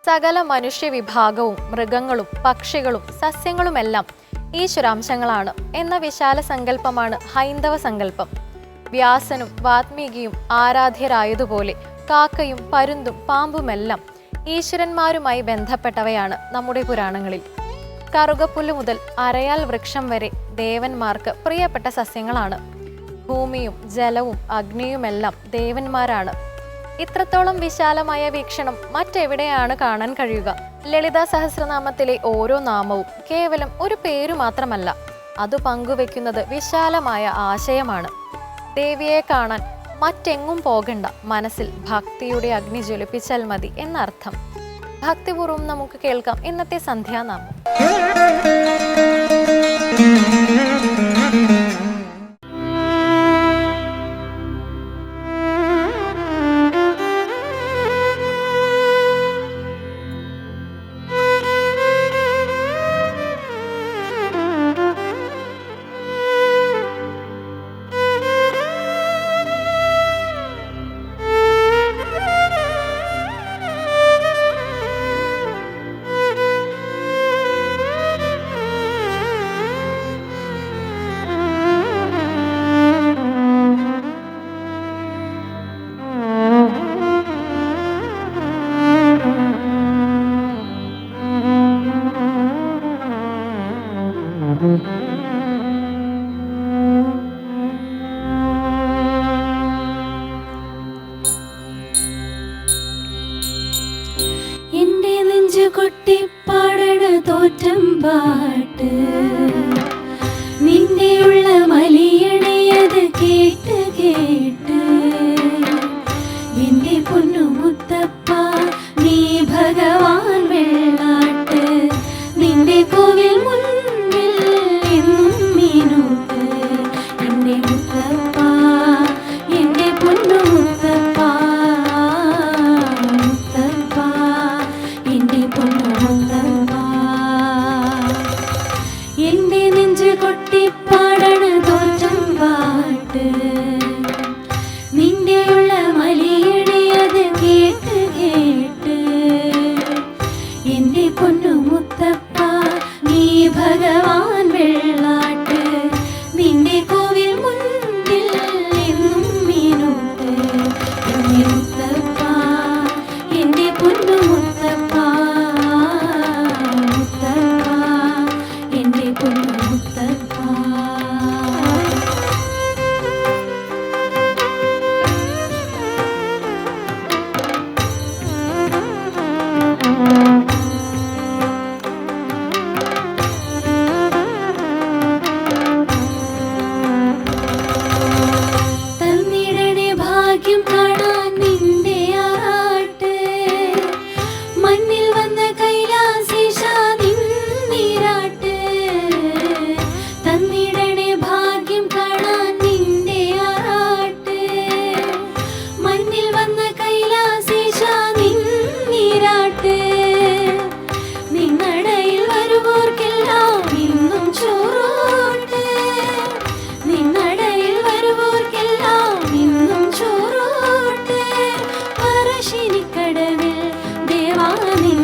സകല മനുഷ്യവിഭാഗവും മൃഗങ്ങളും പക്ഷികളും സസ്യങ്ങളുമെല്ലാം ഈശ്വരാംശങ്ങളാണ് എന്ന വിശാല സങ്കല്പമാണ് ഹൈന്ദവ സങ്കല്പം. വ്യാസനും വാത്മീകിയും ആരാധ്യരായതുപോലെ കാക്കയും പരുന്തും പാമ്പുമെല്ലാം ഈശ്വരന്മാരുമായി ബന്ധപ്പെട്ടവയാണ് നമ്മുടെ പുരാണങ്ങളിൽ. കറുകപ്പുല്ല് മുതൽ അരയാൽ വൃക്ഷം വരെ ദേവന്മാർക്ക് പ്രിയപ്പെട്ട സസ്യങ്ങളാണ്. ഭൂമിയും ജലവും അഗ്നിയുമെല്ലാം ദേവന്മാരാണ്. ഇത്രത്തോളം വിശാലമായ വീക്ഷണം മറ്റെവിടെയാണ് കാണാൻ കഴിയുക? ലളിതാ സഹസ്രനാമത്തിലെ ഓരോ നാമവും കേവലം ഒരു പേരു മാത്രമല്ല, അത് പങ്കുവെക്കുന്നത് വിശാലമായ ആശയമാണ്. ദേവിയെ കാണാൻ മറ്റെങ്ങും പോകണ്ട, മനസ്സിൽ ഭക്തിയുടെ അഗ്നി ജ്വലിപ്പിച്ചാൽ മതി എന്നർത്ഥം. ഭക്തിപൂർവ്വം നമുക്ക് കേൾക്കാം ഇന്നത്തെ സന്ധ്യാനാമം. എന്റെ നെഞ്ചു കൊട്ടിപ്പാടണ തോറ്റം പാട്ട്, നിന്റെയുള്ള മലിയണയത് കേട്ട് കേട്ട്, എന്റെ പൊന്നു മുത്തപ്പ നീ ഭഗവാൻ വെള്ളാട്ട്, നിന്റെ കോവിൽ മുൻപിൽ എന്നും മീനൂട്ട്, എന്റെ മുത്തപ്പ എന്റെ പൊന്നു മുത്തപ്പ, മുത്തപ്പ എന്റെ പൊന്നു മുത്തപ്പ. എന്റെ നെഞ്ച് കൊട്ടിപ്പാടണ തോറ്റം പാട്ട്, നിന്റെയുള്ള മലിയണയത് കേട്ട് കേട്ട്, എന്റെ പൊന്നു മുത്തപ്പ നീ ഭഗവാൻ വെള്ളാട്ട്, നിന്റെ കോവിൽ മുൻപിൽ എന്നും മീനൂട്ട്, എന്റെ മുത്തപ്പ എന്റെ പൊന്നു മുത്തപ്പ, മുത്തപ്പ എന്റെ പൊന്നു മുത്തപ്പ. തന്നിടണേ ഭാഗ്യം കാണാൻ നിന്റെ ആറാട്ട്, മണ്ണിൽ വന്ന കൈലാസീശ നിന്നിരാട്ട്, തന്നിടണേ ഭാഗ്യം കാണാൻ നിന്റെ ആറാട്ട്, മണ്ണിൽ വന്ന കൈലാസീശ നിന്നിരാട്ട്, നിന്നടയിൽ വരുവോർക്കെല്ലാം ഇന്നും ചോറോട്ട്, നിന്നടയിൽ വരുവോർക്കെല്ലാം ഇന്നും ചോറോട്ട്, പറശ്ശിനിക്കടവിൽ ദേവാ നിൻ